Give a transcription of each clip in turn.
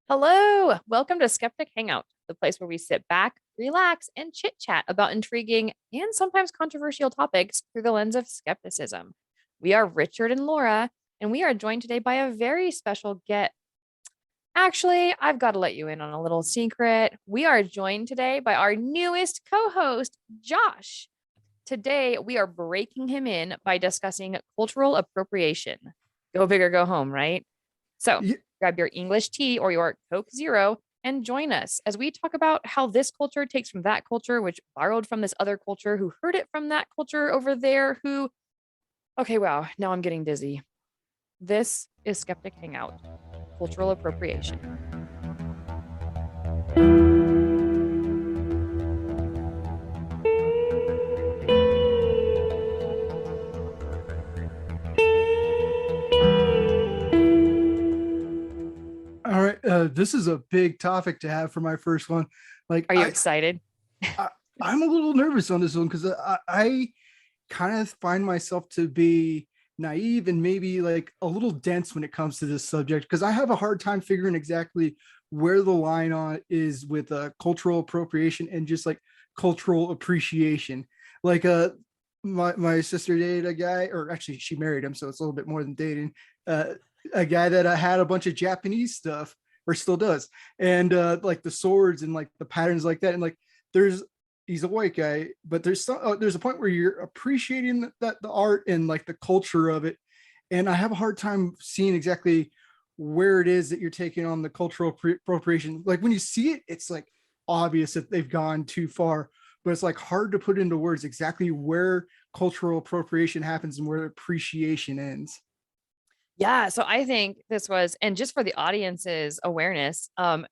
Hello, welcome to Skeptic Hangout, the place where we sit back, relax, and chit chat about intriguing and sometimes controversial topics through the lens of skepticism. We are Richard and Laura, and we are joined today by a very special guest. Actually, I've got to let you in on a little secret. We are joined today by our newest co host, Josh. Today, we are breaking him in by discussing cultural appropriation. Go big or go home, right? So Yeah, grab your English tea or your Coke Zero and join us as we talk about how this culture takes from that culture, which borrowed from this other culture, who heard it from that culture over there, who, okay, wow, now I'm getting dizzy. This is Skeptic Hangout, cultural appropriation. all right. This is a big topic to have for my first one. Like Are you excited? I I'm a little nervous on this one because I kind of find myself to be naive and maybe like a little dense when it comes to this subject because I have a hard time figuring exactly where the line on is with cultural appropriation and just like cultural appreciation. Like my sister dated a guy, or actually she married him, so it's a little bit more than dating. Uh, a guy that had a bunch of Japanese stuff, or still does, and like the swords and like the patterns like that, and like there's he's a white guy, but there's a point where you're appreciating that the art and like the culture of it, and I have a hard time seeing exactly where it is that you're taking on the cultural appropriation. Like when you see it, it's like obvious that they've gone too far, but it's like hard to put into words exactly where cultural appropriation happens and where appreciation ends. Yeah, so I think this was, and just for the audience's awareness,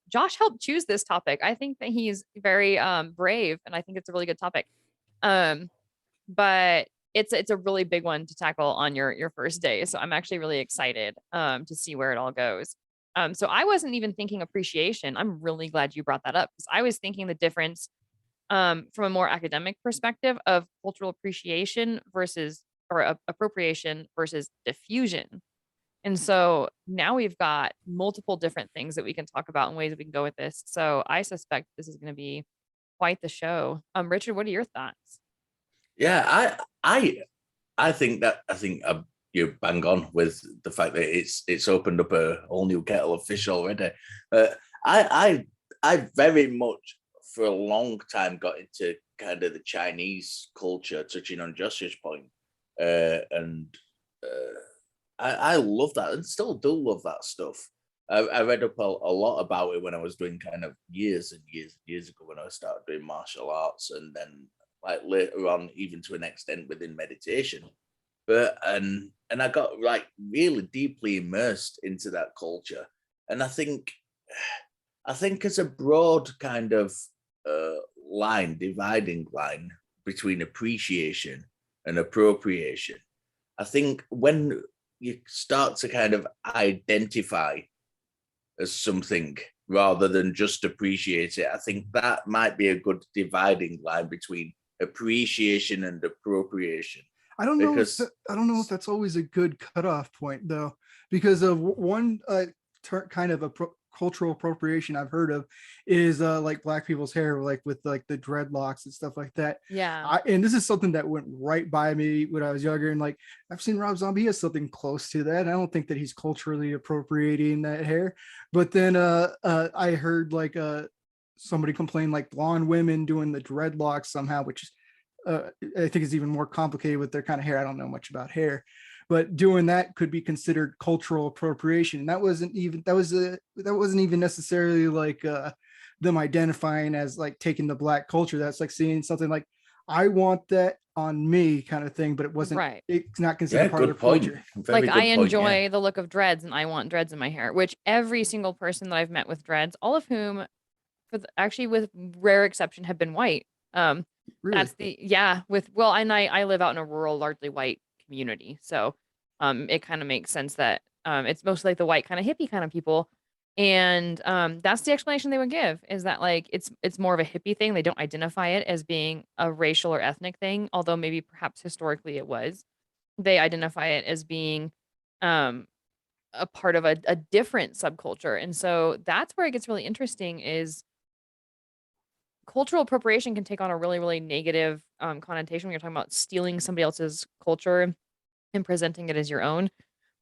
Josh helped choose this topic. I think that he's very brave, and I think it's a really good topic. Um, but it's a really big one to tackle on your first day. So I'm actually really excited to see where it all goes. So I wasn't even thinking appreciation. I'm really glad you brought that up because I was thinking the difference from a more academic perspective of cultural appreciation versus or appropriation versus diffusion. And so now we've got multiple different things that we can talk about and ways that we can go with this. So I suspect this is going to be quite the show. Richard, what are your thoughts? Yeah, I think you bang on with the fact that it's opened up a whole new kettle of fish already. Uh, I very much for a long time got into kind of the Chinese culture, touching on Josh's point, and I love that and still do love that stuff. I read up a lot about it when I was doing kind of years and years and years ago when I started doing martial arts, and then like later on, even to an extent within meditation. But and I got like really deeply immersed into that culture, and I think as a broad kind of dividing line between appreciation and appropriation, I think when you start to kind of identify as something rather than just appreciate it, I think that might be a good dividing line between appreciation and appropriation. Because I don't know if that's always a good cutoff point though, because of one kind of cultural appropriation I've heard of is like black people's hair, like with like the dreadlocks and stuff like that. Yeah. And this is something that went right by me when I was younger, and like I've seen Rob Zombie, he has something close to that. I don't think that he's culturally appropriating that hair, but then I heard like somebody complain like blonde women doing the dreadlocks somehow, which I think is even more complicated with their kind of hair. I don't know much about hair, but doing that could be considered cultural appropriation. And that wasn't even necessarily like them identifying as like taking the black culture. That's like seeing something like I want that on me kind of thing, but Right. it's not yeah, considered part of good their point. culture. Very Like I good point. Yeah. enjoy the look of dreads and I want dreads in my hair, which every single person that I've met with dreads, all of whom actually with rare exception have been white. Um Really. that's the yeah, with well, and I live out in a rural, largely white community. So it kind of makes sense that it's mostly like the white kind of hippie kind of people. And that's the explanation they would give is that like it's more of a hippie thing. They don't identify it as being a racial or ethnic thing, although maybe perhaps historically it was. They identify it as being um a part of a different subculture. And so that's where it gets really interesting is cultural appropriation can take on a really, really negative connotation when you're talking about stealing somebody else's culture and presenting it as your own.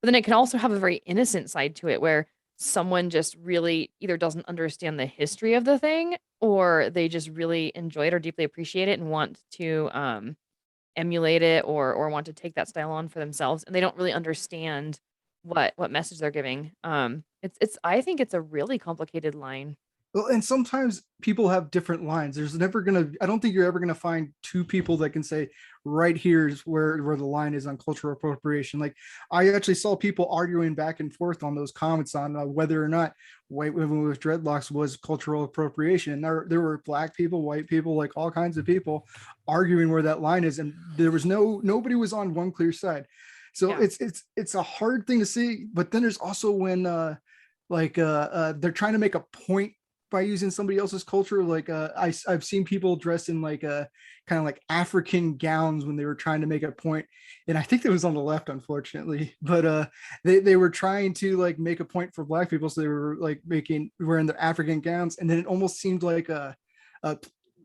But then it can also have a very innocent side to it where someone just really either doesn't understand the history of the thing or they just really enjoy it or deeply appreciate it and want to emulate it or want to take that style on for themselves and they don't really understand what message they're giving. It's I think it's a really complicated line. Well, and sometimes people have different lines. There's never gonna, I don't think you're ever gonna find two people that can say, right here's where the line is on cultural appropriation. Like I actually saw people arguing back and forth on those comments on whether or not white women with dreadlocks was cultural appropriation. And there were black people, white people, like all kinds of people arguing where that line is, and there was nobody was on one clear side. So Yeah. it's a hard thing to see. But then there's also when they're trying to make a point by using somebody else's culture. Like I've seen people dressed in like a kind of like African gowns when they were trying to make a point. And I think it was on the left, unfortunately, but they were trying to like make a point for black people. So they were like wearing the African gowns. And then it almost seemed like a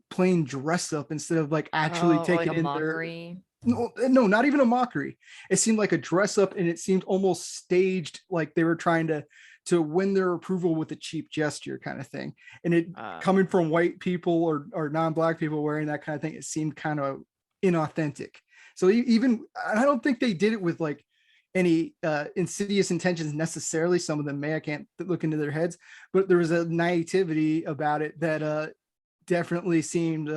plain dress up instead of like actually Oh, or like taking a in their, mockery. no, not even a mockery. It seemed like a dress up and it seemed almost staged, like they were trying to win their approval with a cheap gesture kind of thing. And it coming from white people or non-black people wearing that kind of thing, it seemed kind of inauthentic. So even, I don't think they did it with like any insidious intentions necessarily. Some of them may, I can't look into their heads, but there was a naivety about it that definitely seemed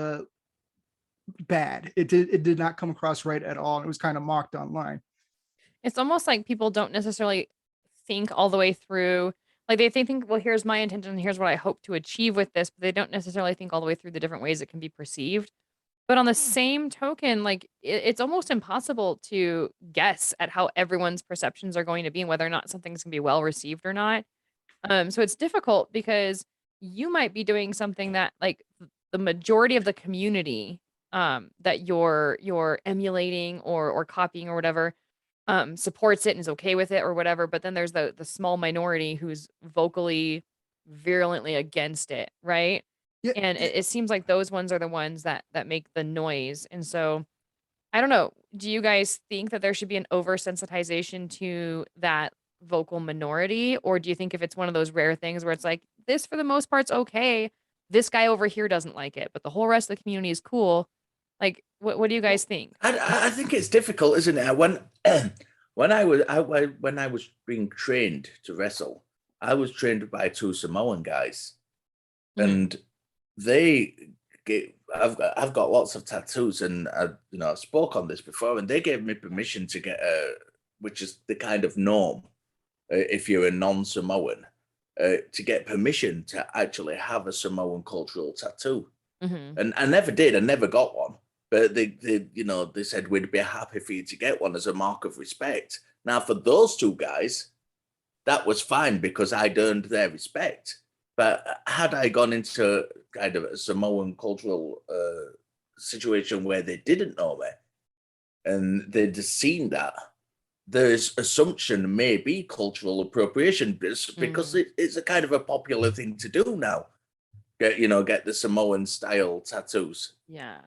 bad. It did not come across right at all. And it was kind of mocked online. It's almost like people don't necessarily think all the way through. Like they think, well, here's my intention, here's what I hope to achieve with this, but they don't necessarily think all the way through the different ways it can be perceived. But on the same token, like it's almost impossible to guess at how everyone's perceptions are going to be and whether or not something's gonna be well received or not. So it's difficult because you might be doing something that like the majority of the community that you're emulating or copying or whatever supports it and is okay with it or whatever, but then there's the small minority who's vocally virulently against it, right? Yeah, And it seems like those ones are the ones that make the noise. And so I don't know, do you guys think that there should be an oversensitization to that vocal minority? Or do you think if it's one of those rare things where it's like, this for the most part's okay, this guy over here doesn't like it, but the whole rest of the community is cool? Like, what do you guys think? I think it's difficult, isn't it? When I was being trained to wrestle, I was trained by two Samoan guys, and I've got lots of tattoos, and I spoke on this before, and they gave me permission to get which is the kind of norm if you're a non-Samoan, to get permission to actually have a Samoan cultural tattoo. Mhm. And I never did. I never got one. But they said we'd be happy for you to get one as a mark of respect. Now, for those two guys, that was fine because I'd earned their respect. But had I gone into kind of a Samoan cultural situation where they didn't know me and they'd seen that, there's assumption may be cultural appropriation because it's a kind of a popular thing to do now. Get the Samoan style tattoos. Yeah.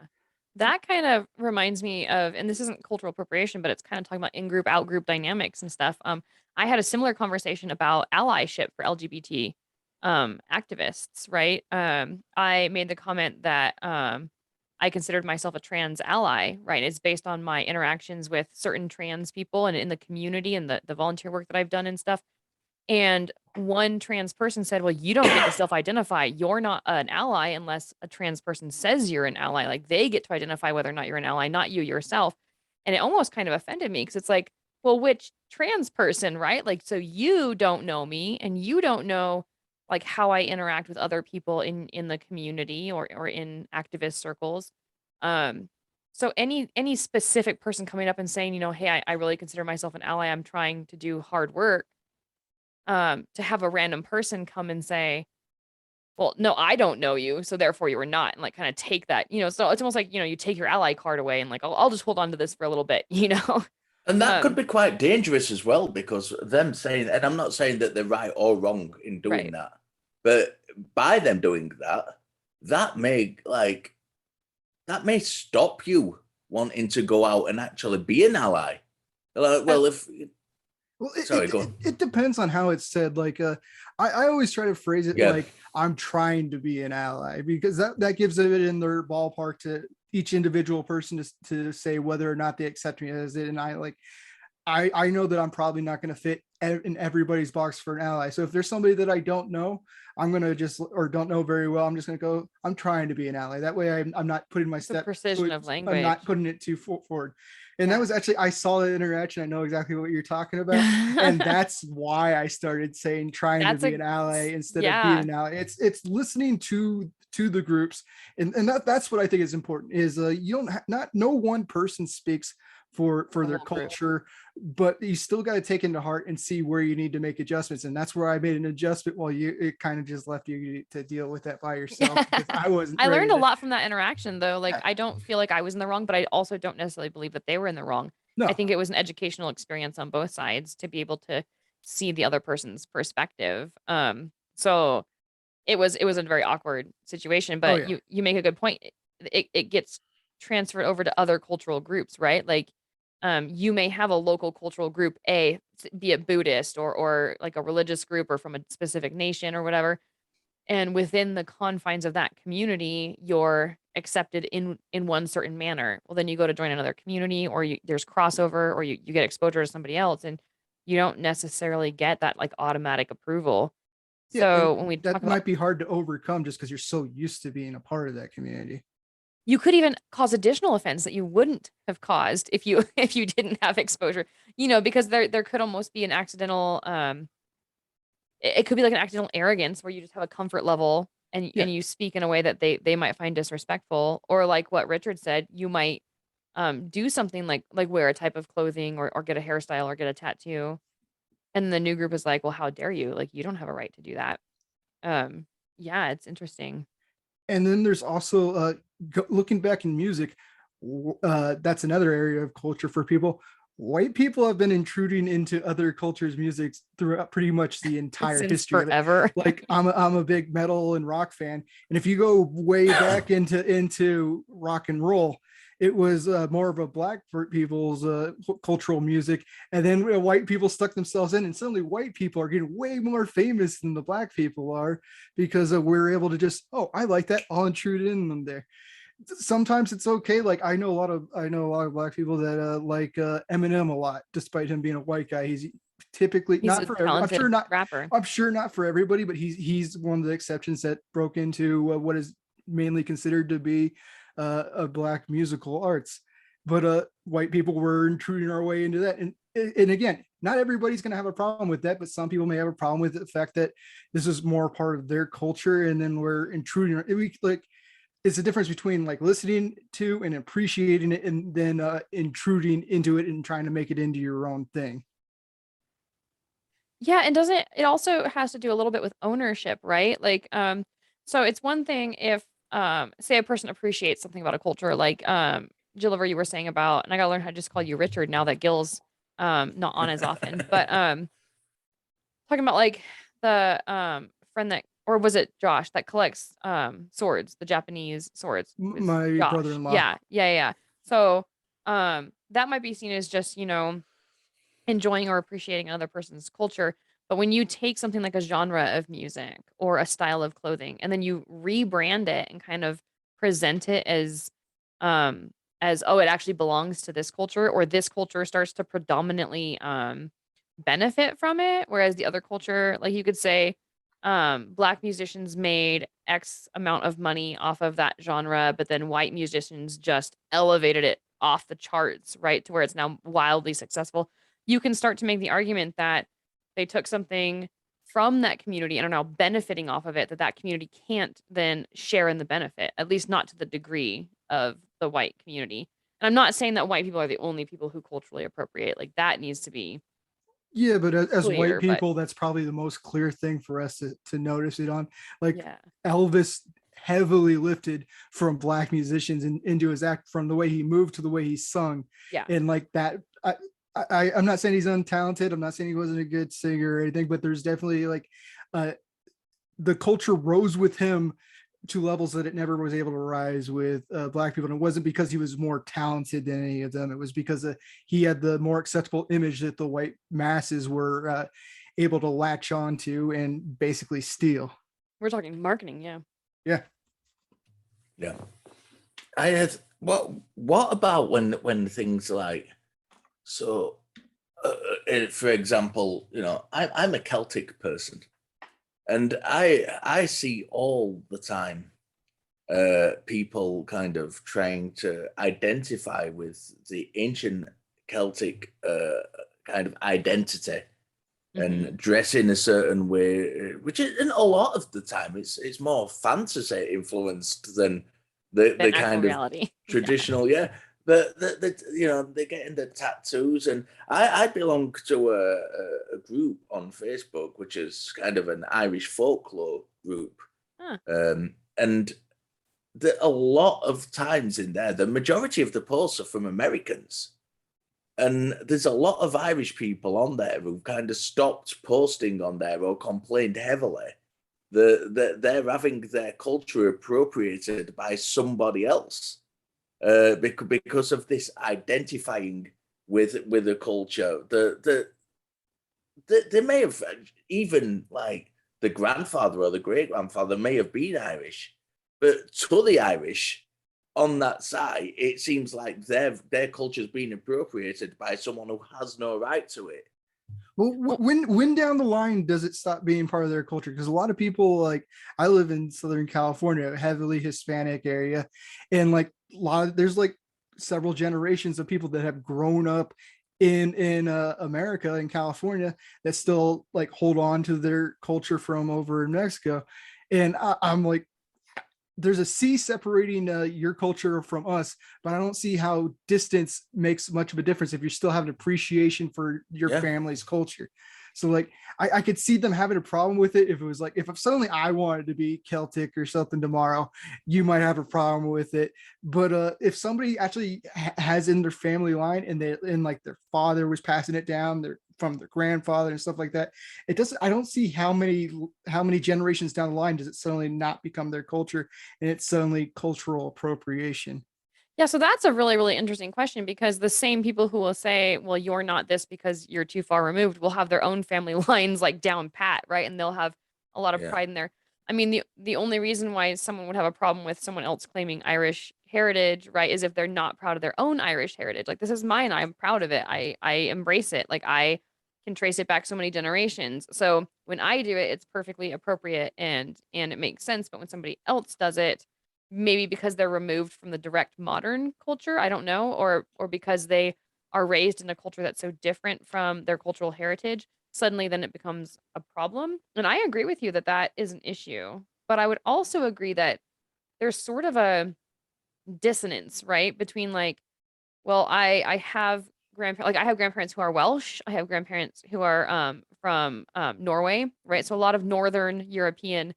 That kind of reminds me of, and this isn't cultural appropriation, but it's kind of talking about in-group, out-group dynamics and stuff. I had a similar conversation about allyship for LGBT activists, right? I made the comment that I considered myself a trans ally, right? It's based on my interactions with certain trans people and in the community and the volunteer work that I've done and stuff. And one trans person said, well, you don't get to self-identify. You're not an ally unless a trans person says you're an ally. Like they get to identify whether or not you're an ally, not you yourself. And it almost kind of offended me because it's like, well, which trans person, right? Like, so you don't know me and you don't know like how I interact with other people in the community or in activist circles. So any specific person coming up and saying, hey, I really consider myself an ally. I'm trying to do hard work, to have a random person come and say, well, no, I don't know you, so therefore you are not, and like kind of take that, so it's almost like, you take your ally card away and like, I'll just hold on to this for a little bit, And that could be quite dangerous as well, because them saying, and I'm not saying that they're right or wrong in doing Right. that, but by them doing that, that may stop you wanting to go out and actually be an ally. Well, if Well, sorry, go on. it depends on how it's said. Like, I always try to phrase it Yeah. like I'm trying to be an ally, because that gives it in their ballpark to each individual person to say whether or not they accept me as it. And I know that I'm probably not going to fit in everybody's box for an ally. So if there's somebody that I don't know, I'm going to or don't know very well, I'm just going to go, I'm trying to be an ally. That way I'm not putting my The precision of I'm language. not putting it too forward. And that was actually, I saw the interaction. I know exactly what you're talking about. And that's why I started saying trying to be an ally instead of being an ally. It's listening to the groups. And that's what I think is important is you don't not no one person speaks for their culture, but you still got to take into heart and see where you need to make adjustments. And that's where I made an adjustment while it kind of just left you to deal with that by yourself. I learned a lot from that interaction though. Like, I don't feel like I was in the wrong, but I also don't necessarily believe that they were in the wrong. No. I think it was an educational experience on both sides to be able to see the other person's perspective. So it was a very awkward situation, but you make a good point. It gets transferred over to other cultural groups, right? Like, you may have a local cultural group, be it Buddhist or like a religious group or from a specific nation or whatever. And within the confines of that community, you're accepted in one certain manner. Well, then you go to join another community, or there's crossover, or you get exposure to somebody else, and you don't necessarily get that like automatic approval. So when we that talk about, might be hard to overcome just because you're so used to being a part of that community. you could even cause additional offense that you wouldn't have caused if you if you didn't have exposure, because there could almost be an accidental it could be like an accidental arrogance where you just have a comfort level and you speak in a way that they might find disrespectful, or like what Richard said, you might do something like wear a type of clothing or get a hairstyle or get a tattoo, and the new group is like, well, how dare you, like you don't have a right to do that. Yeah, it's interesting. And then there's also looking back in music, that's another area of culture for people. White people have been intruding into other cultures' music throughout pretty much the entire history forever. Of it. Like I'm a big metal and rock fan, and if you go way back into rock and roll, it was more of a black people's cultural music, and then white people stuck themselves in, and suddenly white people are getting way more famous than the black people are because we're able to just, oh, I like that, I'll intrude in them there. Sometimes it's okay. Like I know a lot of black people that like Eminem a lot, despite him being a white guy. He's typically He's not a for talented I'm sure not rapper. I'm sure not for everybody, but he's one of the exceptions that broke into what is mainly considered to be a black musical arts. But white people were intruding our way into that, and again, not everybody's going to have a problem with that, but some people may have a problem with the fact that this is more part of their culture, and then we're intruding. It's a difference between like listening to and appreciating it, and then intruding into it and trying to make it into your own thing. Yeah, and doesn't it also has to do a little bit with ownership, right? Like, so it's one thing if, say a person appreciates something about a culture, like, Gilliver, you were saying about, and I gotta learn how to just call you Richard now that Gil's, not on as often, but, talking about like the, friend that, or was it Josh that collects, swords, the Japanese swords? It was My Josh. brother-in-law. Yeah. So, that might be seen as just, enjoying or appreciating another person's culture. But when you take something like a genre of music or a style of clothing and then you rebrand it and kind of present it as, oh, it actually belongs to this culture, or this culture starts to predominantly benefit from it, whereas the other culture, like you could say, black musicians made X amount of money off of that genre, but then white musicians just elevated it off the charts, right? To where it's now wildly successful. You can start to make the argument that they took something from that community and are now benefiting off of it, that community can't then share in the benefit, at least not to the degree of the white community. And I'm not saying that white people are the only people who culturally appropriate. Like, that needs to be Yeah, but as white clear, but people, that's probably the most clear thing for us to notice it on. Like yeah. Elvis heavily lifted from black musicians into his act, from the way he moved to the way he sung. Yeah. And like that, I'm not saying he's untalented. I'm not saying he wasn't a good singer or anything, but there's definitely like uh, the culture rose with him to levels that it never was able to rise with black people. And it wasn't because he was more talented than any of them. It was because he had the more acceptable image that the white masses were able to latch on to and basically steal. We're talking marketing, yeah. Yeah. Yeah. I had what about when things like so for example, you know, I'm a Celtic person, and I see all the time people kind of trying to identify with the ancient Celtic kind of identity and dress in a certain way, which is, and a lot of the time it's more fantasy influenced than the actual kind of reality. traditional, yeah. But you know, they're getting the tattoos, and I belong to a group on Facebook which is kind of an Irish folklore group, Huh. and a lot of times in there, the majority of the posts are from Americans. And there's a lot of Irish people on there who kind of stopped posting on there or complained heavily that they're having their culture appropriated by somebody else because of this identifying with a culture. They may have even, like, the grandfather or the great grandfather may have been Irish, but to the Irish on that side, it seems like their culture's been appropriated by someone who has no right to it. Well, when down the line does it stop being part of their culture? Because a lot of people, like, I live in Southern California, a heavily Hispanic area, and like there's like several generations of people that have grown up in America, in California, that still like hold on to their culture from over in Mexico, and I'm like, there's a sea separating your culture from us, but I don't see how distance makes much of a difference if you still have an appreciation for your family's culture. So like, I could see them having a problem with it if it was like, if suddenly I wanted to be Celtic or something tomorrow, you might have a problem with it. But if somebody actually has in their family line, and like their father was passing it down from their grandfather and stuff like that, it doesn't, I don't see how many generations down the line does it suddenly not become their culture, and it's suddenly cultural appropriation. Yeah, so that's a really, really interesting question, because the same people who will say, well, you're not this because you're too far removed, will have their own family lines like down pat, right? And they'll have a lot of pride in there. I mean, the only reason why someone would have a problem with someone else claiming Irish heritage, right, is if they're not proud of their own Irish heritage. Like, this is mine, I'm proud of it. I embrace it. Like, I can trace it back so many generations. So when I do it, it's perfectly appropriate and it makes sense. But when somebody else does it, maybe because they're removed from the direct modern culture, I don't know, or because they are raised in a culture that's so different from their cultural heritage, suddenly then it becomes a problem. And I agree with you that that is an issue. But I would also agree that there's sort of a dissonance, right? Between like, well, I have grandparents, like I have grandparents who are Welsh. I have grandparents who are from Norway, right? So a lot of Northern European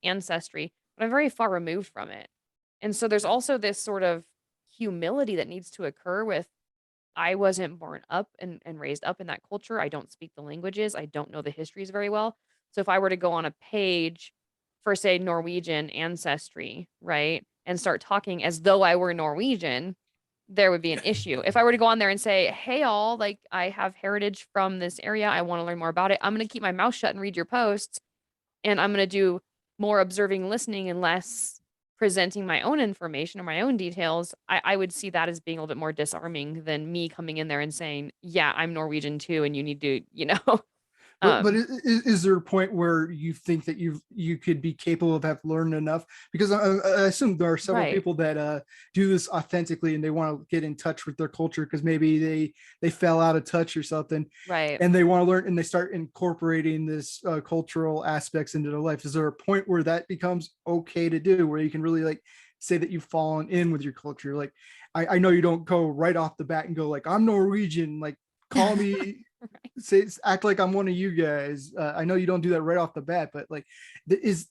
ancestry, but I'm very far removed from it. And so there's also this sort of humility that needs to occur with, I wasn't born up and raised up in that culture. I don't speak the languages. I don't know the histories very well. So if I were to go on a page for, say, Norwegian ancestry, right, and start talking as though I were Norwegian, there would be an issue. If I were to go on there and say, hey, all, like, I have heritage from this area, I want to learn more about it, I'm going to keep my mouth shut and read your posts, and I'm going to do more observing, listening, and less presenting my own information or my own details, I would see that as being a little bit more disarming than me coming in there and saying, yeah, I'm Norwegian too, and you need to, you know. But is there a point where you think that you could be capable of have learned enough? Because I assume there are several Right. people that do this authentically, and they want to get in touch with their culture because maybe they fell out of touch or something, Right. and they want to learn, and they start incorporating this cultural aspects into their life. Is there a point where that becomes okay to do, where you can really like say that you've fallen in with your culture? Like, I know you don't go right off the bat and go like, I'm Norwegian, like, call me, say, act like I'm one of you guys. I know you don't do that right off the bat, but like, is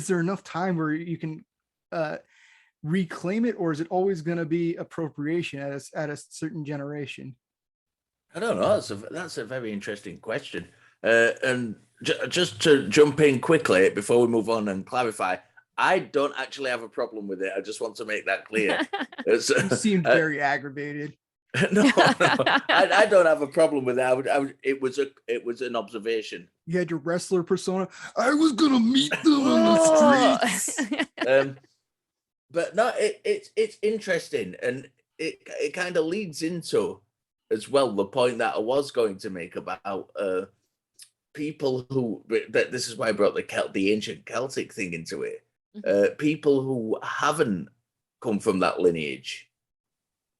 there enough time where you can reclaim it, or is it always going to be appropriation at a certain generation? I don't know. That's a very interesting question. And just to jump in quickly before we move on and clarify, I don't actually have a problem with it. I just want to make that clear. It's, You seemed very aggravated. no, I don't have a problem with that. It was an observation. You had your wrestler persona. I was gonna meet them in Oh. the streets. But no, it's interesting, and it kind of leads into as well the point that I was going to make about people who that this is why I brought the ancient Celtic thing into it. People who haven't come from that lineage,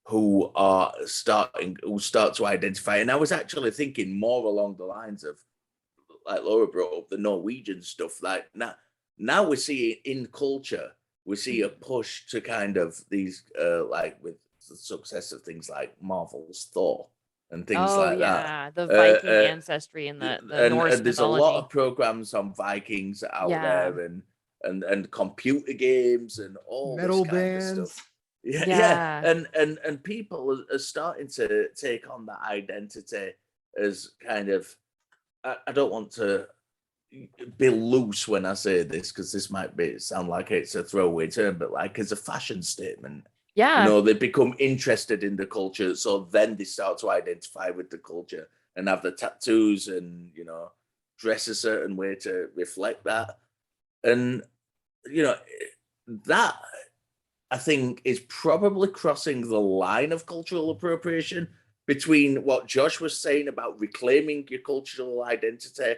who start to identify. And I was actually thinking more along the lines of, like Laura brought up, the Norwegian stuff. Like now we see in culture, we see a push to kind of these like with the success of things like Marvel's Thor and things Oh like that. yeah, the Viking ancestry and the Norse And there's a lot mythology. of programs on Vikings out Yeah. there, and computer games and all this Metal kind of bands. stuff. Yeah, Yeah. and people are starting to take on that identity as kind of. I don't want to be loose when I say this, because this might sound like it's a throwaway term, but like as a fashion statement. Yeah. They become interested in the culture, so then they start to identify with the culture and have the tattoos and dress a certain way to reflect that. And that, I think, is probably crossing the line of cultural appropriation between what Josh was saying about reclaiming your cultural identity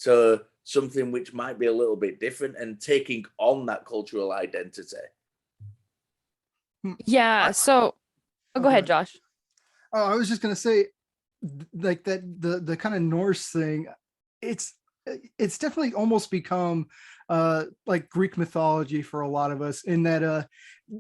to something which might be a little bit different and taking on that cultural identity. Yeah. I, So go ahead, Josh. Oh, I was just gonna say, like that the kind of Norse thing. It's it's definitely almost become like Greek mythology for a lot of us, in that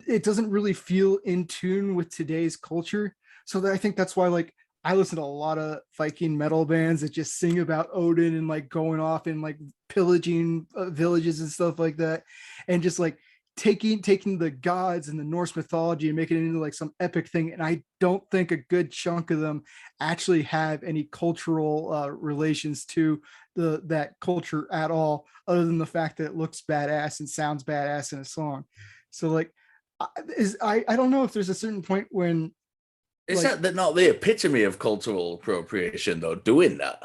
it doesn't really feel in tune with today's culture. So that I think that's why, like, I listen to a lot of Viking metal bands that just sing about Odin and like going off and like pillaging villages and stuff like that, and just like taking the gods and the Norse mythology and making it into like some epic thing. And I don't think a good chunk of them actually have any cultural relations to that culture at all, other than the fact that it looks badass and sounds badass in a song. So like, I don't know if there's a certain point when Is like that not the epitome of cultural appropriation, though, doing that?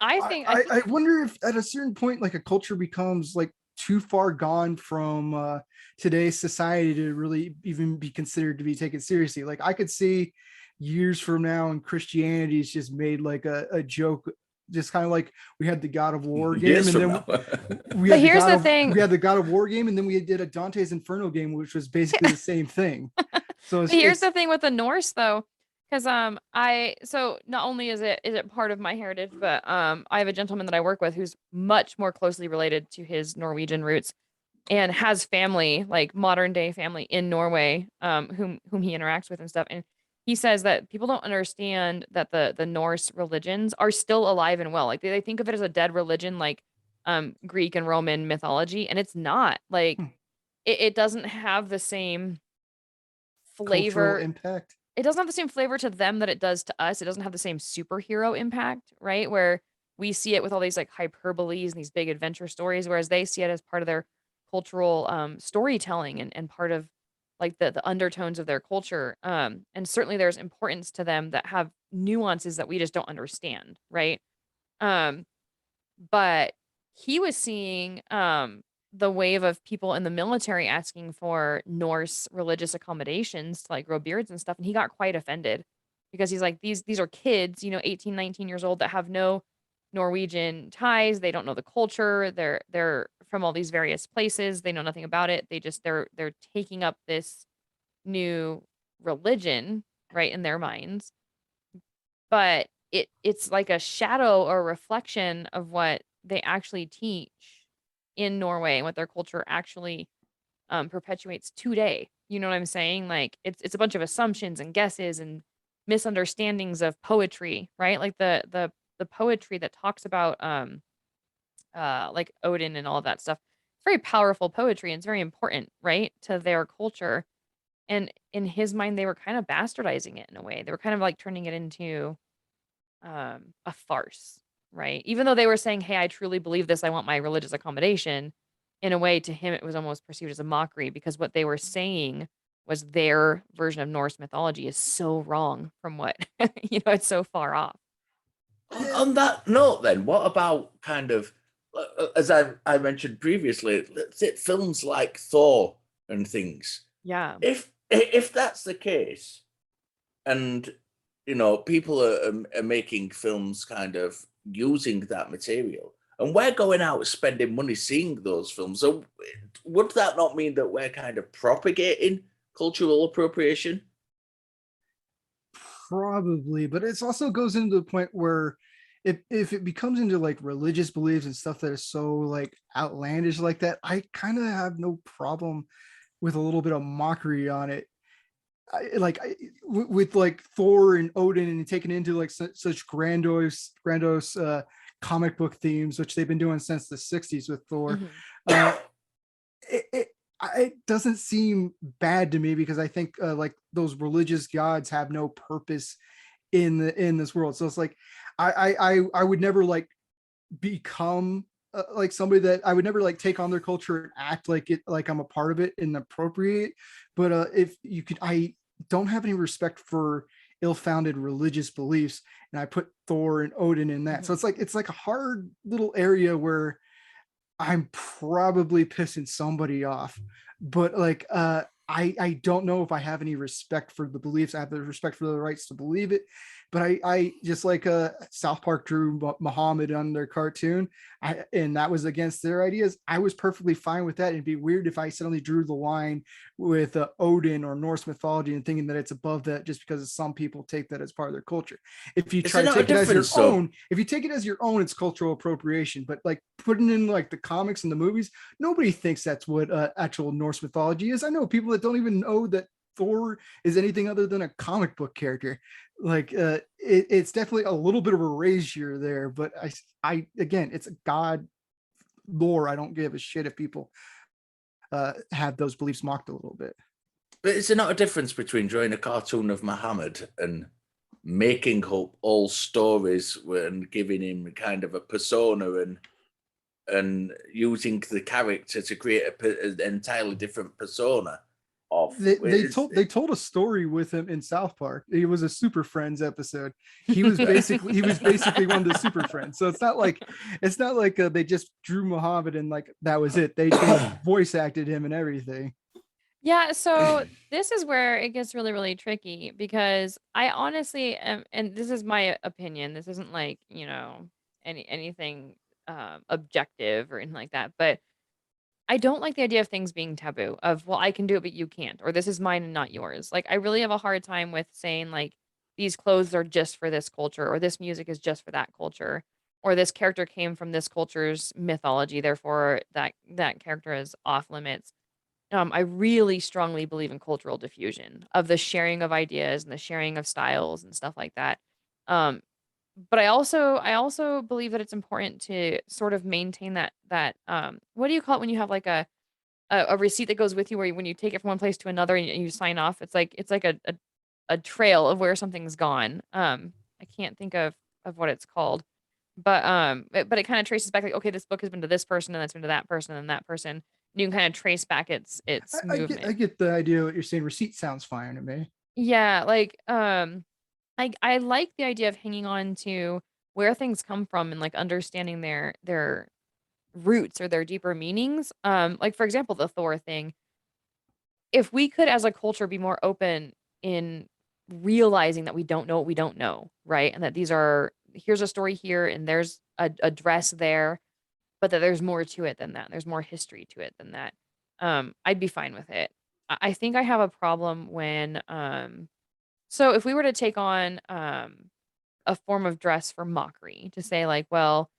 I wonder if at a certain point like a culture becomes like too far gone from today's society to really even be considered to be taken seriously. Like I could see years from now and Christianity is just made like a joke, just kind of like we had the God of War game, Years and from then now. But here's the thing. we had the God of War game, and then we did a Dante's Inferno game, which was basically the same thing. So But here's the thing with the Norse though, because so not only is it part of my heritage, but I have a gentleman that I work with who's much more closely related to his Norwegian roots and has family, like modern day family in Norway, whom he interacts with and stuff. And he says that people don't understand that the Norse religions are still alive and well. Like they think of it as a dead religion, like Greek and Roman mythology, and it's not. Like it doesn't have the same cultural flavor. impact. It doesn't have the same flavor to them that it does to us. It doesn't have the same superhero impact, right? Where we see it with all these like hyperboles and these big adventure stories, whereas they see it as part of their cultural storytelling and part of like the undertones of their culture. And certainly there's importance to them that have nuances that we just don't understand, right? Um, but he was seeing the wave of people in the military asking for Norse religious accommodations to like grow beards and stuff, and he got quite offended because he's like these are kids, 18, 19 years old that have no Norwegian ties, they don't know the culture, they're from all these various places, they know nothing about it. They're taking up this new religion, right, in their minds. But it's like a shadow or reflection of what they actually teach in Norway and what their culture actually perpetuates today. You know what I'm saying? Like it's a bunch of assumptions and guesses and misunderstandings of poetry, right? Like the poetry that talks about like Odin and all of that stuff. It's very powerful poetry and it's very important, right, to their culture. And in his mind, they were kind of bastardizing it in a way. They were kind of like turning it into a farce, right? Even though they were saying, "Hey, I truly believe this. I want my religious accommodation." In a way, to him, it was almost perceived as a mockery because what they were saying was their version of Norse mythology is so wrong from what it's so far off. On that note, then, what about kind of, as I mentioned previously, let's say films like Thor and things. Yeah. If that's the case, and people are making films kind of using that material, and we're going out spending money seeing those films, so would that not mean that we're kind of propagating cultural appropriation? Probably, but it also goes into the point where if it becomes into like religious beliefs and stuff that is so like outlandish like that, I kind of have no problem with a little bit of mockery on it. With like Thor and Odin and taken into like such grandiose comic book themes, which they've been doing since the 60s with Thor. Mhm. It doesn't seem bad to me because I think like those religious gods have no purpose in this world. So it's like I would never like become like somebody that I would never like take on their culture and act like it like I'm a part of it and appropriate. But if you could, I don't have any respect for ill-founded religious beliefs, and I put Thor and Odin in that. So Mhm. it's like a hard little area where I'm probably pissing somebody off, but like I don't know if I have any respect for the beliefs. I have the respect for the rights to believe it, but I just like South Park drew Muhammad on their cartoon, and that was against their ideas. I was perfectly fine with that. It'd be weird if I suddenly drew the line with Odin or Norse mythology and thinking that it's above that just because some people take that as part of their culture. If you Is try there to not a take it as your difference, though? own, if you take it as your own, it's cultural appropriation. But like putting in like the comics and the movies, nobody thinks that's what actual Norse mythology is. I know people that don't even know that Thor is anything other than a comic book character. Like it's definitely a little bit of erasure there, but I again, it's a god lore. I don't give a shit if people have those beliefs mocked a little bit. But is there not a difference between drawing a cartoon of Muhammad and making up all stories and giving him kind of a persona and using the character to create an entirely different persona of They told a story with him in South Park. It was a Super Friends episode. He was basically one of the Super Friends. So it's not like they just drew Muhammad and like that was it. They voice acted him and everything. Yeah, so this is where it gets really, really tricky because I honestly am, and this is my opinion. This isn't like, anything objective or anything like that, but I don't like the idea of things being taboo of, well, I can do it, but you can't, or this is mine and not yours. Like, I really have a hard time with saying, like, these clothes are just for this culture, or this music is just for that culture, or this character came from this culture's mythology, therefore that character is off limits. I really strongly believe in cultural diffusion of the sharing of ideas and the sharing of styles and stuff like that. Um, but I also believe that it's important to sort of maintain that what do you call it when you have like a receipt that goes with you where when you take it from one place to another and you sign off, it's like a trail of where something's gone. I can't think of what it's called. But it kind of traces back like, okay, this book has been to this person and that's been to that person and that person. You can kind of trace back its I movement. get the idea of what you're saying. Receipt sounds fine to me. Yeah, like I like the idea of hanging on to where things come from and like understanding their roots or their deeper meanings. Like for example, the Thor thing. If we could as a culture be more open in realizing that we don't know what we don't know, right? And that here's a story here and there's a dress there, but that there's more to it than that. There's more history to it than that. I'd be fine with it. I think I have a problem when so if we were to take on a form of dress for mockery to say like, well,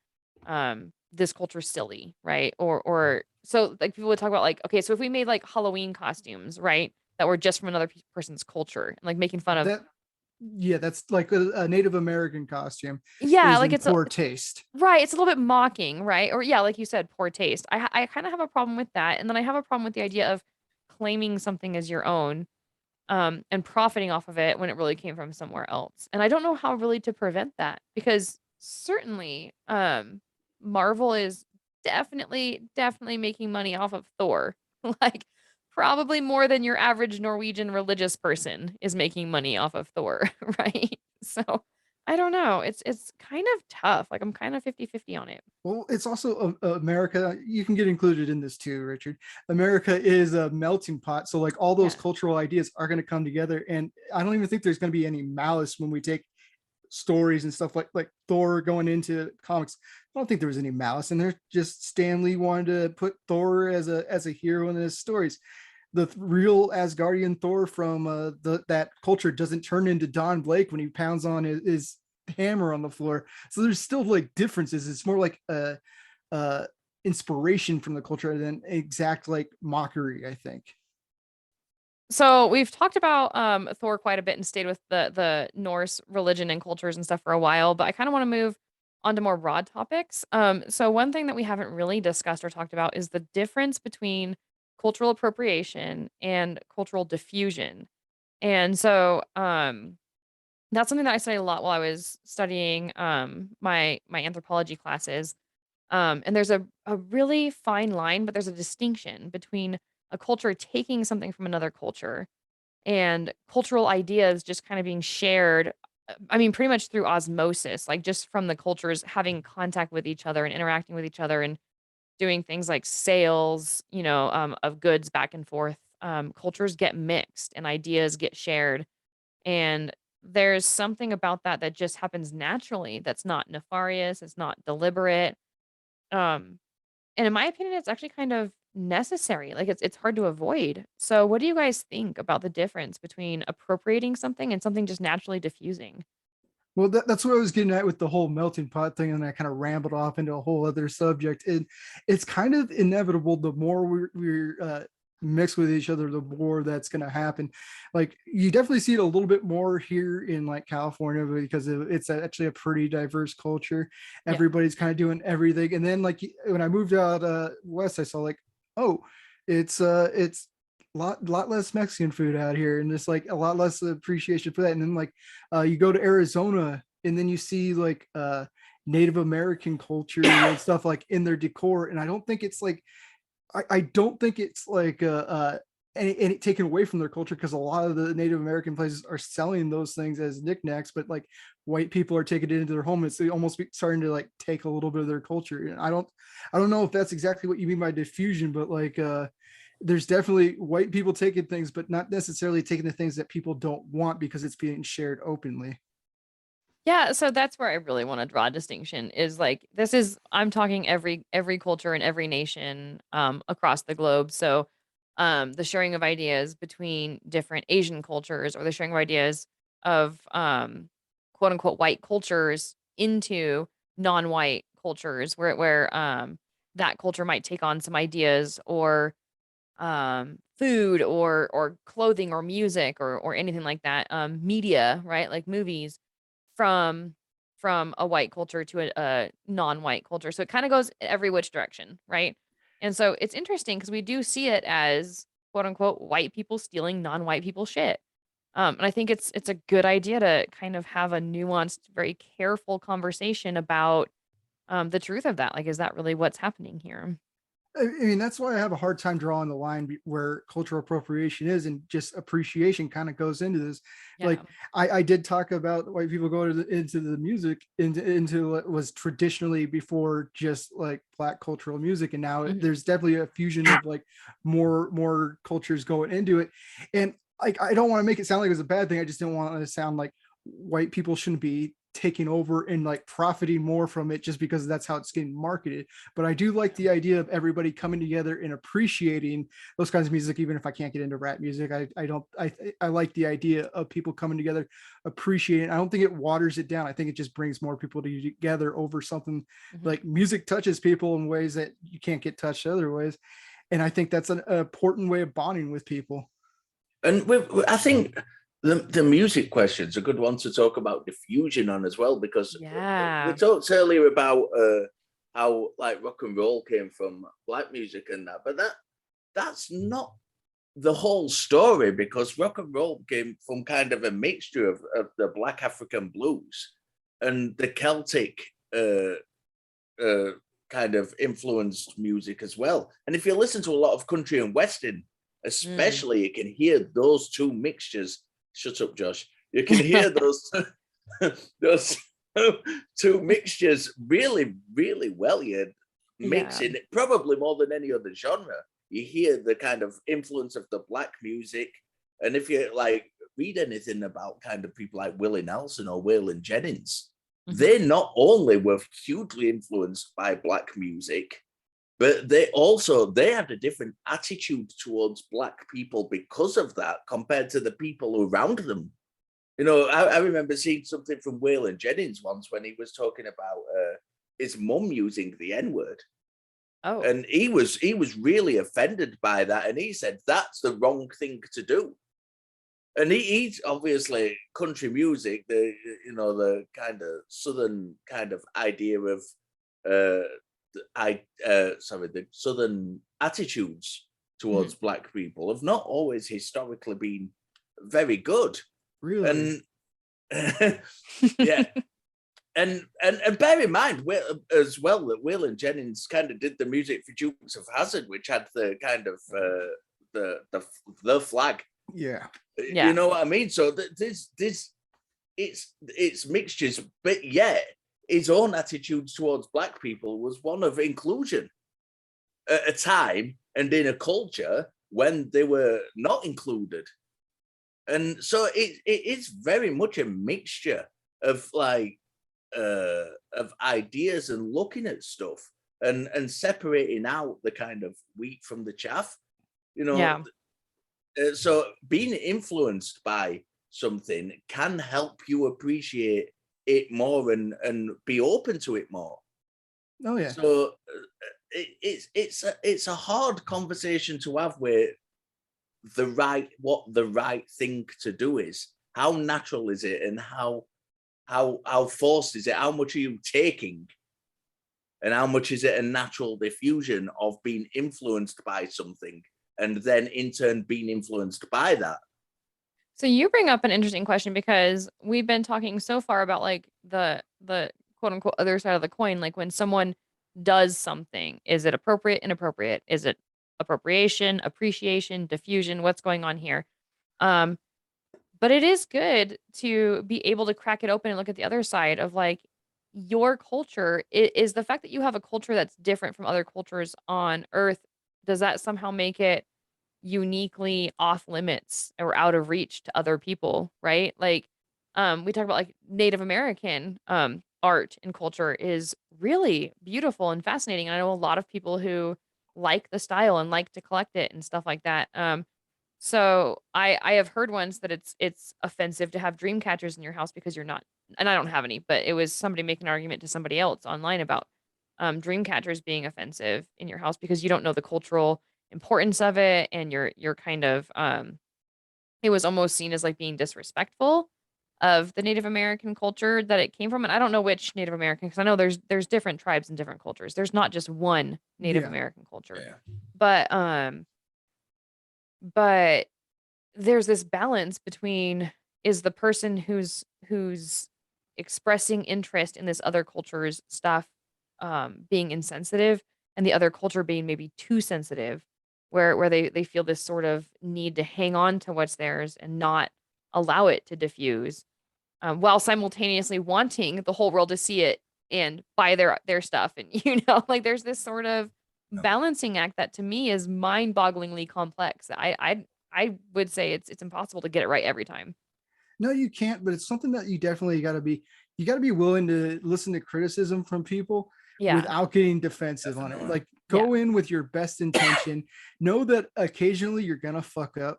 this culture's silly, right? Or so like people would talk about like, okay, so if we made like Halloween costumes, right, that were just from another person's culture and like making fun of, That Yeah, that's like a Native American costume yeah, is like in it's a poor taste. right, it's a little bit mocking, right? Or yeah, like you said, poor taste. I kind of have a problem with that, and then I have a problem with the idea of claiming something as your own and profiting off of it when it really came from somewhere else. And I don't know how really to prevent that, because certainly Marvel is definitely making money off of Thor. Like probably more than your average Norwegian religious person is making money off of Thor, right? So I don't know. It's kind of tough. Like I'm kind of 50-50 on it. Well, it's also America. You can get included in this too, Richard. America is a melting pot. So like all those Yeah. cultural ideas are going to come together. And I don't even think there's going to be any malice when we take stories and stuff like Thor going into comics. I don't think there was any malice in there. Just Stan Lee wanted to put Thor as a hero in his stories. The real Asgardian Thor from that culture doesn't turn into Don Blake when he pounds on his hammer on the floor. So there's still like differences. It's more like a inspiration from the culture than exact like mockery, I think. So we've talked about Thor quite a bit and stayed with the Norse religion and cultures and stuff for a while, but I kind of want to move on to more broad topics. So one thing that we haven't really discussed or talked about is the difference between cultural appropriation and cultural diffusion. And so that's something that I studied a lot while I was studying my anthropology classes. And there's a really fine line, but there's a distinction between a culture taking something from another culture and cultural ideas just kind of being shared. I mean, pretty much through osmosis, like just from the cultures having contact with each other and interacting with each other and doing things like sales, of goods back and forth. Cultures get mixed and ideas get shared. And there's something about that that just happens naturally that's not nefarious, it's not deliberate. Um, and in my opinion, it's actually kind of necessary. Like it's hard to avoid. So what do you guys think about the difference between appropriating something and something just naturally diffusing? Well, that's what I was getting at with the whole melting pot thing, and I kind of rambled off into a whole other subject. And it's kind of inevitable. The more we're mixed with each other, the more that's going to happen. Like you definitely see it a little bit more here in like California because it's actually a pretty diverse culture. Yeah. Everybody's kind of doing everything. And then like when I moved out west, I saw like, oh, it's lot less Mexican food out here, and there's like a lot less appreciation for that. And then like you go to Arizona, and then you see like Native American culture and stuff like in their decor, and I don't think it's like I don't think it's like any taken away from their culture, because a lot of the Native American places are selling those things as knickknacks, but like white people are taking it into their home. It's almost starting to like take a little bit of their culture. And I don't know if that's exactly what you mean by diffusion, but like there's definitely white people taking things, but not necessarily taking the things that people don't want because it's being shared openly. Yeah, so that's where I really want to draw a distinction is like this is I'm talking every culture and every nation across the globe. So the sharing of ideas between different Asian cultures or the sharing of ideas of quote unquote white cultures into non-white cultures where that culture might take on some ideas or food or clothing or music or anything like that. Media, right? Like movies from a white culture to a non-white culture. So it kind of goes every which direction, right? And so it's interesting because we do see it as quote unquote white people stealing non-white people shit. And I think it's a good idea to kind of have a nuanced, very careful conversation about the truth of that. Like, is that really what's happening here? I mean, that's why I have a hard time drawing the line where cultural appropriation is and just appreciation kind of goes into this. Yeah. Like I did talk about white people go into the music into what was traditionally before just like black cultural music, and now Mhm. there's definitely a fusion of like more cultures going into it. And like I don't want to make it sound like it's a bad thing. I just don't want it to sound like white people shouldn't be taking over and like profiting more from it just because that's how it's getting marketed. But I do like the idea of everybody coming together and appreciating those kinds of music, even if I can't get into rap music. I like the idea of people coming together, appreciating. I don't think it waters it down. I think it just brings more people together over something. Mhm. Like music touches people in ways that you can't get touched other ways. And I think that's an important way of bonding with people. And I think the music question is a good one to talk about diffusion on as well, because we Yeah. talked earlier about how like rock and roll came from black music and that, but that's not the whole story, because rock and roll came from kind of a mixture of the Black African blues and the Celtic kind of influenced music as well. And if you listen to a lot of country and western, especially, you can hear those two mixtures. Shut up, Josh. You can hear those those two mixtures really, really well. You're mixing it probably more than any other genre. You hear the kind of influence of the black music. And if you like read anything about kind of people like Willie Nelson or Waylon Jennings, they not only were hugely influenced by black music, but they had a different attitude towards black people because of that compared to the people around them. You know, I remember seeing something from Waylon Jennings once when he was talking about his mum using the N-word. Oh. And he was really offended by that. And he said, that's the wrong thing to do. And he's obviously country music, the kind of southern kind of idea of the southern attitudes towards black people have not always historically been very good. Really? And yeah. And bear in mind as well that Waylon Jennings kind of did the music for Dukes of Hazzard, which had the kind of the flag. Yeah. You know what I mean? So it's mixtures, but yet his own attitudes towards black people was one of inclusion at a time and in a culture when they were not included. And so it's very much a mixture of like of ideas and looking at stuff and separating out the kind of wheat from the chaff, you know. Yeah. So being influenced by something can help you appreciate it more and be open to it more. Oh yeah. So it's a hard conversation to have where what the right thing to do is. How natural is it, and how forced is it? How much are you taking, and how much is it a natural diffusion of being influenced by something, and then in turn being influenced by that? So you bring up an interesting question, because we've been talking so far about like the quote unquote other side of the coin. Like when someone does something, is it appropriate, inappropriate? Is it appropriation, appreciation, diffusion? What's going on here? But it is good to be able to crack it open and look at the other side of like your culture. Is the fact that you have a culture that's different from other cultures on Earth, does that somehow make it uniquely off limits or out of reach to other people, right? Like, we talk about like Native American art and culture is really beautiful and fascinating. And I know a lot of people who like the style and like to collect it and stuff like that. So I have heard once that it's offensive to have dream catchers in your house because you're not, and I don't have any, but it was somebody making an argument to somebody else online about dream catchers being offensive in your house because you don't know the cultural importance of it, and you're kind of it was almost seen as like being disrespectful of the Native American culture that it came from. And I don't know which Native American, because I know there's different tribes and different cultures. There's not just one Native American culture. Yeah. But there's this balance between, is the person who's expressing interest in this other culture's stuff being insensitive, and the other culture being maybe too sensitive, where they feel this sort of need to hang on to what's theirs and not allow it to diffuse, while simultaneously wanting the whole world to see it and buy their stuff. And like there's this sort of balancing act that to me is mind-bogglingly complex. I would say it's impossible to get it right every time. No, you can't, but it's something that you definitely got to be willing to listen to criticism from people without getting defensive on it. Like go in with your best intention, know that occasionally you're going to fuck up,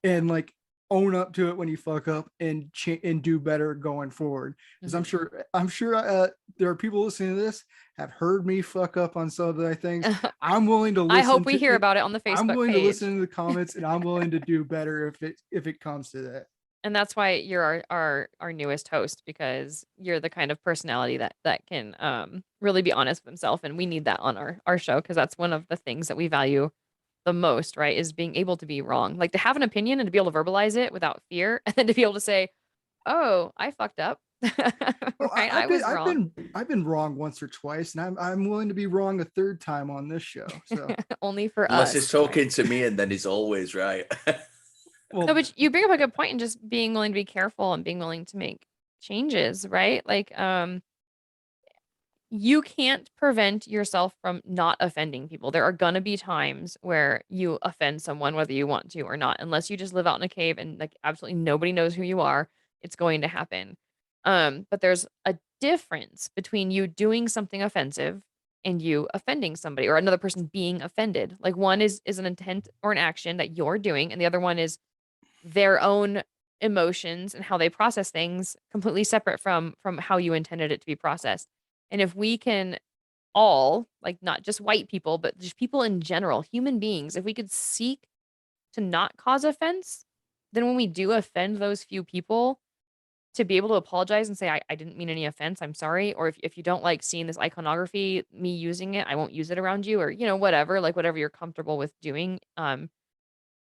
and like own up to it when you fuck up, and do better going forward. Because I'm sure there are people listening to this have heard me fuck up on some of the things. I'm willing to listen. I hope we hear about it on the Facebook page. I'm willing to listen to the comments, and I'm willing to do better if it comes to that. And that's why you're our newest host, because you're the kind of personality that can really be honest with himself, and we need that on our show, because that's one of the things that we value the most, right, is being able to be wrong. Like to have an opinion and to be able to verbalize it without fear, and then to be able to say, "Oh, I fucked up." Well, Right? I was wrong. I've been wrong once or twice, and I'm willing to be wrong a third time on this show. So, Only for Unless he's us, right? talking to me, and then he's always right. well, No, but you bring up a good point in just being willing to be careful and being willing to make changes, right? Like, you can't prevent yourself from not offending people. There are gonna be times where you offend someone, whether you want to or not, unless you just live out in a cave and like absolutely nobody knows who you are, it's going to happen. But there's a difference between you doing something offensive and you offending somebody or another person being offended. Like one is an intent or an action that you're doing, and the other one is their own emotions and how they process things completely separate from how you intended it to be processed. And if we can all, like not just white people, but just people in general, human beings, if we could seek to not cause offense, then when we do offend those few people, to be able to apologize and say, I didn't mean any offense, I'm sorry. Or if you don't like seeing this iconography, me using it, I won't use it around you, or whatever, like whatever you're comfortable with doing.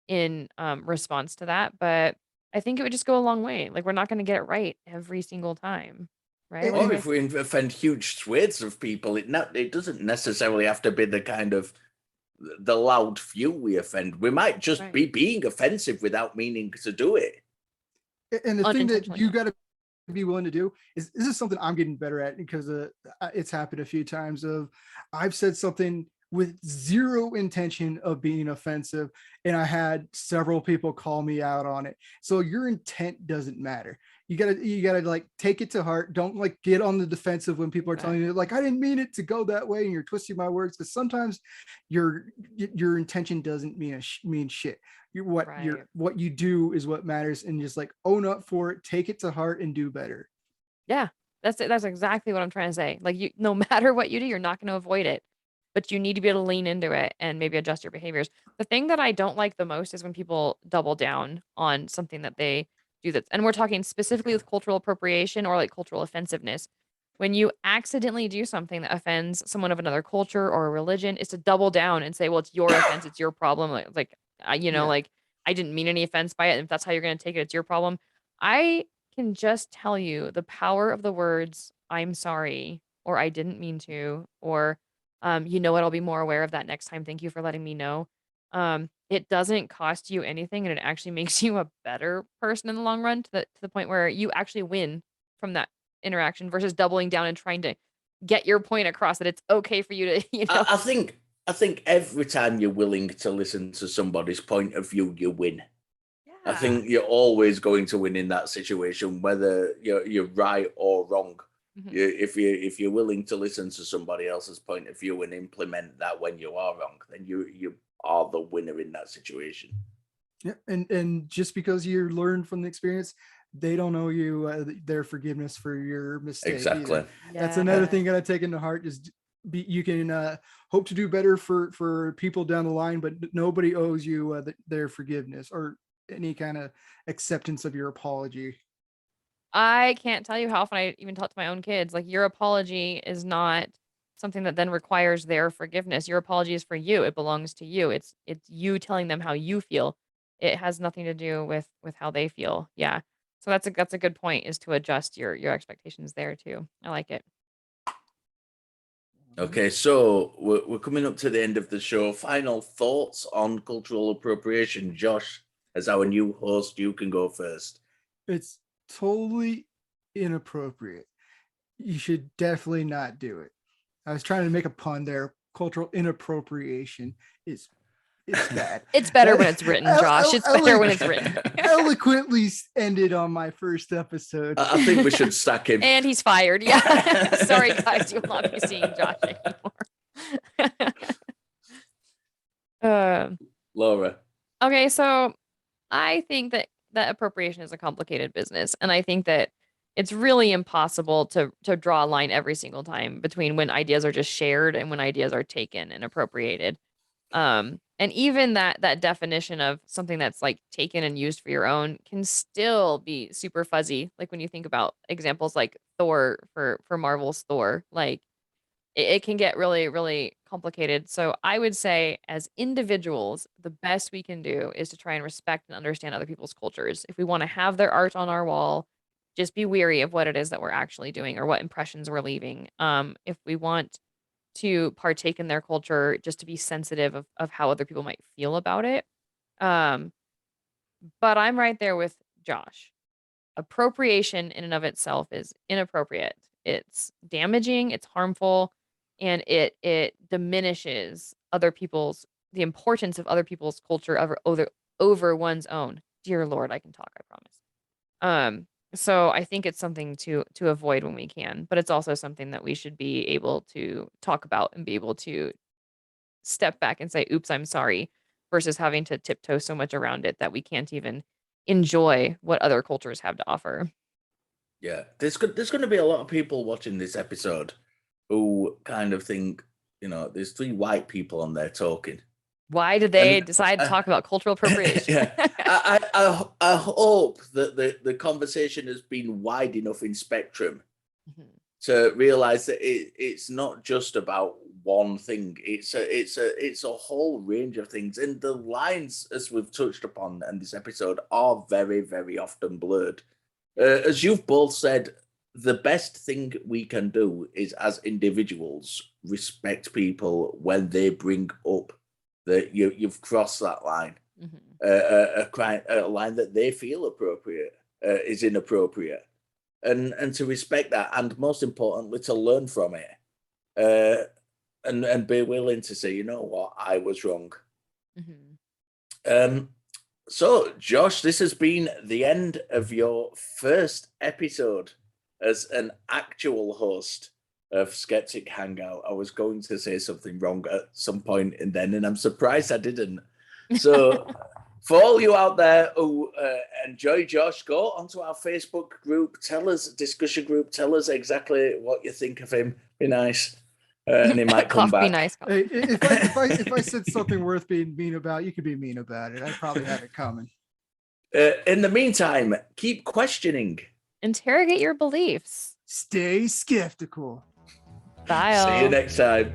In response to that, but I think it would just go a long way. Like we're not going to get it right every single time, right? What do you Or guys if we offend huge swathes of people, it doesn't necessarily have to be the kind of the loud few we offend. We might just right. be being offensive without meaning to do it. and the thing that Unintentionally, you yeah. got to be willing to do is this is something I'm getting better at because it's happened a few times of I've said something with zero intention of being offensive and I had several people call me out on it. So your intent doesn't matter. You gotta like take it to heart. Don't like get on the defensive when people are telling you like I didn't mean it to go that way and you're twisting my words because sometimes your intention doesn't mean shit. Right. What you do is what matters, and just like own up for it, take it to heart, and do better. Yeah. That's it. That's exactly what I'm trying to say. Like you, no matter what you do, you're not going to avoid it, but you need to be able to lean into it and maybe adjust your behaviors. The thing that I don't like the most is when people double down on something that they do that's, and we're talking specifically with cultural appropriation or like cultural offensiveness. When you accidentally do something that offends someone of another culture or a religion, is to double down and say, well, it's your offense, it's your problem. Yeah. Like I didn't mean any offense by it. And if that's how you're going to take it, it's your problem. I can just tell you the power of the words, "I'm sorry," or "I didn't mean to," or, "You know what? I'll be more aware of that next time. Thank you for letting me know." It doesn't cost you anything, and it actually makes you a better person in the long run to the point where you actually win from that interaction versus doubling down and trying to get your point across that it's okay for you to, I think every time you're willing to listen to somebody's point of view, you win. I Yeah. think you're always going to win in that situation, whether you're right or wrong. Mhm. If you're willing to listen to somebody else's point of view and implement that when you are wrong, then you are the winner in that situation. Yeah, and just because you learn from the experience, they don't owe you their forgiveness for your mistake Exactly. either. That's another Yeah. thing you gotta take into heart. Is be you can hope to do better for people down the line, but nobody owes you their forgiveness or any kind of acceptance of your apology. I can't tell you how often I even talk to my own kids, like, your apology is not something that then requires their forgiveness. Your apology is for you. It belongs to you. It's you telling them how you feel. It has nothing to do with how they feel. Yeah. So that's a good point is to adjust your expectations there too. I like it. Okay, so we're coming up to the end of the show. Final thoughts on cultural appropriation. Josh, as our new host, you can go first. It's totally inappropriate. You should definitely not do it. I was trying to make a pun there. Cultural inappropriation is it's bad. It's better when it's written, Josh. It's better when it's written. Eloquently ended on my first episode. I think we should sack him. And he's fired. Yeah. Sorry guys, you will not be seeing Josh anymore. Um Laura. okay, so I think that appropriation is a complicated business, and I think that it's really impossible to draw a line every single time between when ideas are just shared and when ideas are taken and appropriated. And even that definition of something that's like taken and used for your own can still be super fuzzy. Like when you think about examples like Thor for Marvel's Thor, like it can get really, really complicated. So I would say, as individuals, the best we can do is to try and respect and understand other people's cultures. If we want to have their art on our wall, just be weary of what it is that we're actually doing or what impressions we're leaving. If we want to partake in their culture, just to be sensitive of how other people might feel about it. Um, but I'm right there with Josh. Appropriation in and of itself is inappropriate. It's damaging, it's harmful, and it diminishes the importance of other people's culture over one's own. Dear Lord, I can talk, I promise. So I think it's something to avoid when we can, but it's also something that we should be able to talk about and be able to step back and say, oops, I'm sorry, versus having to tiptoe so much around it that we can't even enjoy what other cultures have to offer. Yeah, there's going to be a lot of people watching this episode who kind of think, there's three white people on there talking. Why did they And decide to talk about cultural appropriation? yeah, I hope that the conversation has been wide enough in spectrum to realize that it's not just about one thing. It's a whole range of things, and the lines, as we've touched upon in this episode, are very, very often blurred. As you've both said, the best thing we can do is, as individuals, respect people when they bring up that you've crossed that line. A line that they feel appropriate is inappropriate, and to respect that, and most importantly, to learn from it, and be willing to say, you know what, I was wrong. So, Josh, this has been the end of your first episode as an actual host of Skeptic Hangout. I was going to say something wrong at some point and then, and I'm surprised I didn't. So, for all you out there who enjoy Josh, go onto our Facebook group, discussion group, tell us exactly what you think of him. Be nice. And he might come back. Be nice. Hey, if I said something worth being mean about, you could be mean about it. I probably have it coming. In the meantime, keep questioning. Interrogate your beliefs. Stay skeptical. Bye. See you next time.